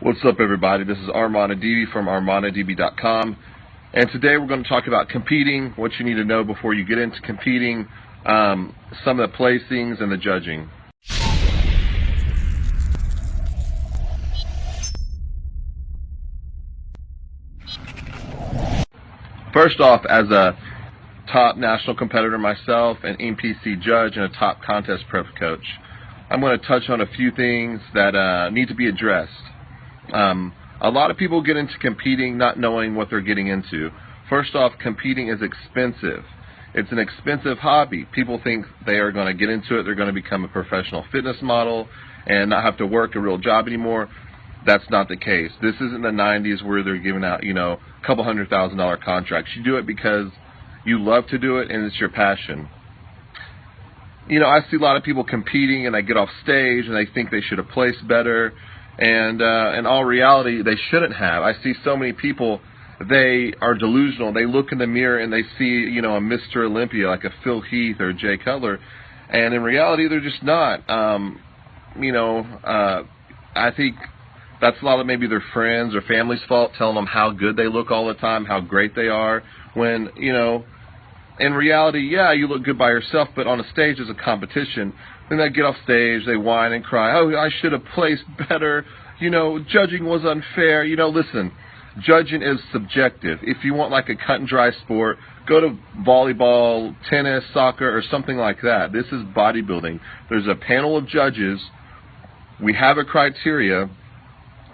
What's up, everybody? This is Armon Adibi from ArmonAdibi.com, and today we're going to talk about competing, what you need to know before you get into competing, some of the placings and the judging. First off, as a top national competitor myself, an NPC judge, and a top contest prep coach, I'm going to touch on a few things that need to be addressed. A lot of people get into competing not knowing what they're getting into. First off, competing is expensive. It's an expensive hobby. People think they are going to get into it, they're going to become a professional fitness model and not have to work a real job anymore. That's not the case. This isn't the 90s where they're giving out, a couple $100,000 contracts. You do it because you love to do it and it's your passion. I see a lot of people competing and they get off stage and they think they should have placed better. And in all reality, they shouldn't have. I see so many people, they are delusional. They look in the mirror and they see, a Mr. Olympia like a Phil Heath or Jay Cutler. And in reality, they're just not. I think that's a lot of maybe their friends or family's fault, telling them how good they look all the time, how great they are. When, in reality, yeah, you look good by yourself, but on a stage is a competition. Then they get off stage, they whine and cry, oh, I should have placed better, judging was unfair. Listen, judging is subjective. If you want like a cut and dry sport, go to volleyball, tennis, soccer, or something like that. This is bodybuilding. There's a panel of judges. We have a criteria,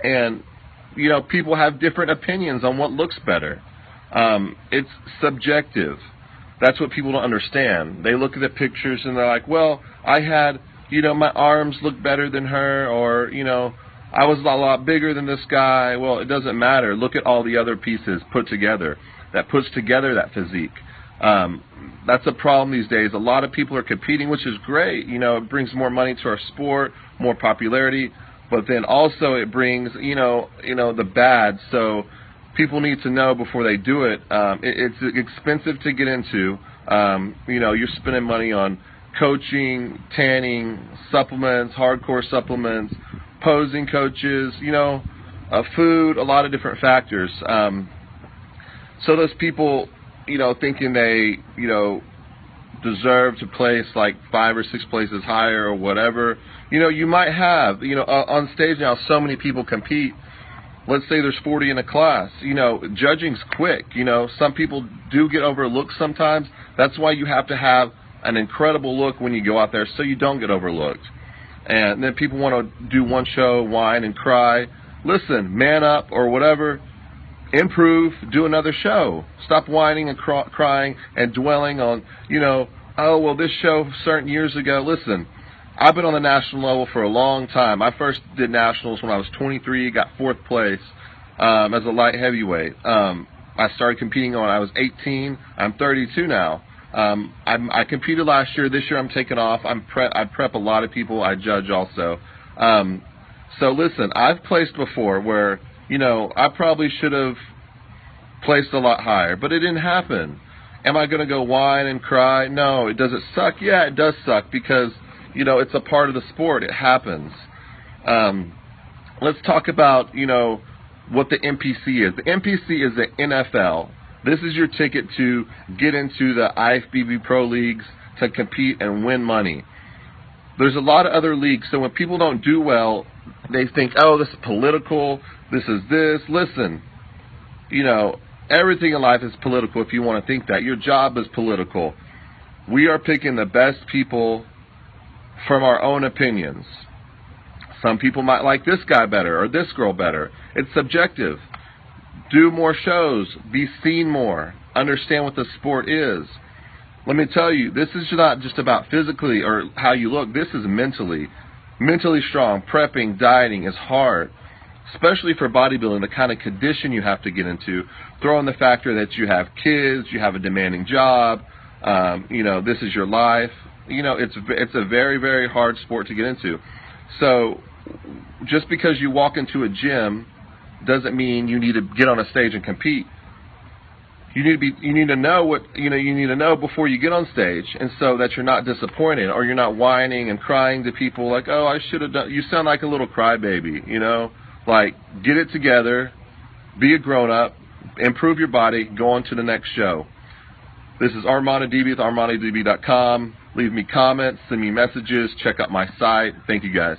and, people have different opinions on what looks better. It's subjective. That's what people don't understand. They look at the pictures and they're like, well, I had, my arms look better than her, or, I was a lot bigger than this guy. Well, it doesn't matter. Look at all the other pieces put together. That puts together that physique. That's a problem these days. A lot of people are competing, which is great. It brings more money to our sport, more popularity, but then also it brings, the bad. So people need to know before they do it. It's expensive to get into. You're spending money on coaching, tanning, supplements, hardcore supplements, posing coaches, food, a lot of different factors. So those people, thinking they, deserve to place like 5 or 6 places higher or whatever, you might have, on stage now, so many people compete. Let's say there's 40 in a class. Judging's quick. Some people do get overlooked sometimes. That's why you have to have an incredible look when you go out there so you don't get overlooked. And then people want to do one show, whine and cry. Listen, man up or whatever. Improve, do another show. Stop whining and crying and dwelling on, oh, well, this show certain years ago. Listen, I've been on the national level for a long time. I first did nationals when I was 23, got 4th place as a light heavyweight. I started competing when I was 18. I'm 32 now. I competed last year. This year I'm taking off. I prep a lot of people. I judge also. So listen, I've placed before where, I probably should have placed a lot higher, but it didn't happen. Am I going to go whine and cry? No. Does it suck? Yeah, it does suck because it's a part of the sport. It happens. Let's talk about, what the NPC is. The NPC is the NFL. This is your ticket to get into the IFBB Pro Leagues to compete and win money. There's a lot of other leagues, so when people don't do well, they think, oh, this is political, this is this. Listen, everything in life is political if you want to think that. Your job is political. We are picking the best people from our own opinions. Some people might like this guy better or this girl better. It's subjective. Do more shows. Be seen more. Understand what the sport is. Let me tell you, this is not just about physically or how you look. This is mentally. Mentally strong. Prepping, dieting is hard, especially for bodybuilding, the kind of condition you have to get into. Throw in the factor that you have kids, you have a demanding job, this is your life. It's a very, very hard sport to get into. So just because you walk into a gym doesn't mean you need to get on a stage and compete. You need to know what you need to know before you get on stage, and so that you're not disappointed or you're not whining and crying to people like, oh, I should have done. You sound like a little crybaby, Like, get it together, be a grown-up, improve your body, go on to the next show. This is Armon Adibi with ArmonAdibi.com. Leave me comments, send me messages, check out my site. Thank you guys.